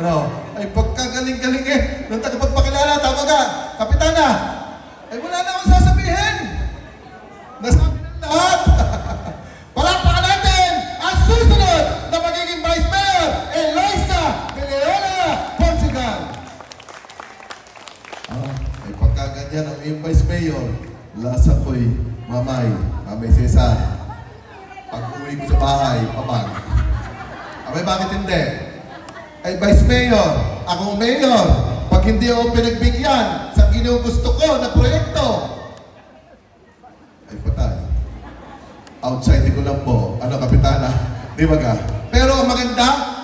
Ano? Ay, pagkagaling-galing eh. Nung tagapagpakilala, tama ka. Kapitana, ay wala na akong sasabihin. Nasabi ng lahat. Palakpakan natin ang susunod na magiging Vice Mayor, Eloisa de Leona Portugal. Ay pagkaganyan ang iyong Vice Mayor, lasa ko'y mamay Cesar. Pag-uwi ko sa bahay, pamang. Abay, bakit hindi? Ay, Vice Mayor, akong Mayor, pag hindi ako pinagbigyan sa ginugusto ko na proyekto, ay patay. Outside ko lang po. Ano, Kapitana? Di ba ka? Pero ang maganda,